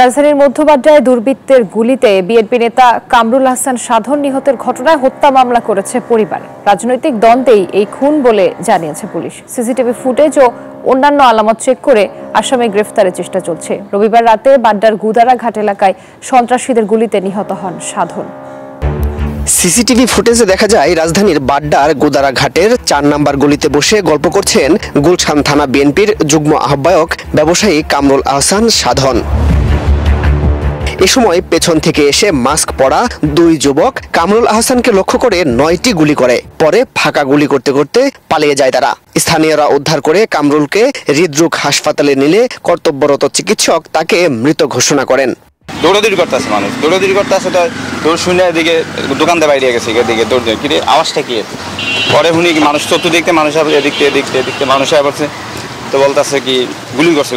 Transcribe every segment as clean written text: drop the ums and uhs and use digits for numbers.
রাজধানীর মধ্যবাড্ডায় দুর্বৃত্তের গুলিতে বিএনপি নেতা কামরুল হাসান সাধন নিহতের ঘটনায় হত্যা মামলা করেছে পরিবার। রাজনৈতিক দ্বন্দ্বেই এই খুন বলে জানিয়েছে পুলিশ। সিসিটিভি ফুটেজ ও অন্যান্য আলামত চেক করে আসামি গ্রেফতারের চেষ্টা চলছে। রবিবার রাতে বাড্ডার গুদারা ঘাট এলাকায় সন্ত্রাসীদের গুলিতে নিহত হন সাধন। সিসিটিভি ফুটেজে দেখা যায় রাজধানীর বাড্ডার গোদারা ঘাটের ৪ নম্বর গলিতে বসে গল্প করছেন গুলশান থানা বিএনপির যুগ্ম আহ্বায়ক ব্যবসায়ী কামরুল আহসান সাধন। এ সময় পেছন থেকে এসে মাস্ক পরা ২ যুবক কামরুল আহসানকে লক্ষ্য করে ৯টি গুলি করে। পরে ফাঁকা গুলি করতে করতে পালিয়ে যায় তারা। স্থানীয়রা উদ্ধার করে কামরুলকে হৃদরোগ হাসপাতালে নিলে কর্তব্যরত চিকিৎসক তাকে মৃত ঘোষণা করেন। দৌড়াদৌড়ি করতেছে মানুষ, দৌড়াদৌড়ি করতেছে, তো দৌড় শুনে এদিকে দোকানদার বাইরে গেছে, এদিকে দৌড় কি আওয়াজটা কি। পরে শুনি কি মানুষ চতুর্দিকতে মানুষ এদিকতে মানুষ পড়ছে, তো বলতেছে কি গুলি করছে।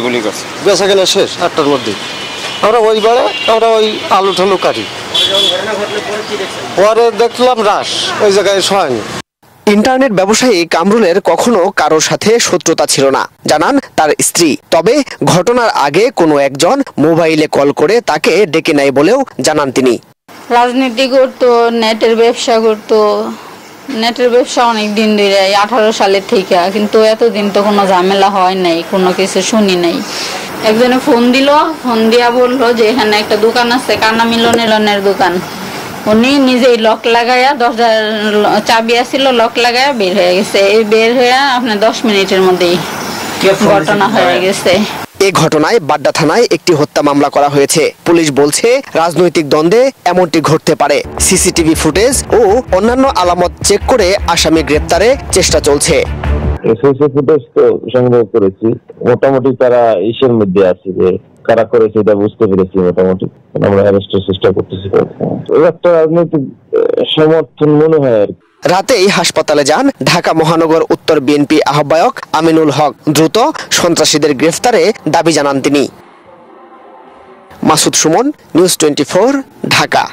বেচা কেনা শেষ ৮টার মধ্যে। আমরা ওই আলু ঠালু কাটি, পরে দেখলাম রাশ ওই জায়গায় শয়নি। ইন্টারনেট ব্যবসায়ী কামরুলের কখনো কারোর সাথে শত্রুতা ছিল না, জানান তার স্ত্রী। তবে ঘটনার আগে কোনো একজন মোবাইলে কল করে তাকে ডেকে নেয় বলেও জানান তিনি। রাজনীতি করতো, নেটের ব্যবসা করতো। নেটের ব্যবসা অনেক দিন ধরে, 18 সালের থেকে, কিন্তু এতদিন তো কোনো ঝামেলা হয় নাই, কোনো কিছু শুনি নাই। একজনে ফোন দিয়া বললো যে এখানে একটা দোকান আছে, কান্না মিলনের দোকান। উনি নিজেই লক লাগাইয়া, দরজার চাবি আসছিল, লক লাগাইয়া বের হয়ে গেছে। এই বের হয়ে আপনার 10 মিনিটের মধ্যেই ঘটনা হয়ে গেছে। এ ঘটনায় বাড্ডা থানায় একটি হত্যা মামলা করা হয়েছে। পুলিশ বলছে রাজনৈতিক দ্বন্দ্বে এমনটি ঘটতে পারে। সিসিটিভি ফুটেজ ও অন্যান্য আলামত চেক করে আসামি গ্রেপ্তারে চেষ্টা চলছে। সিসিটিভি ফুটেজ তো সংগ্রহ করেছি, মোটামুটি তারা ইসের মধ্যে আছে, যে কারা করেছে এটা বুঝতে পেরেছি মোটামুটি। আমরা অ্যারেস্টের চেষ্টা করতেছি। একটা রাজনৈতিক সমর্থন মনে হয় আর কি। রাতেই হাসপাতালে যান ঢাকা মহানগর উত্তর বিএনপি আহ্বায়ক আমিনুল হক। দ্রুত সন্ত্রাসীদের গ্রেফতারে দাবি জানান তিনি। মাসুদ সুমন, নিউজ 24, ঢাকা।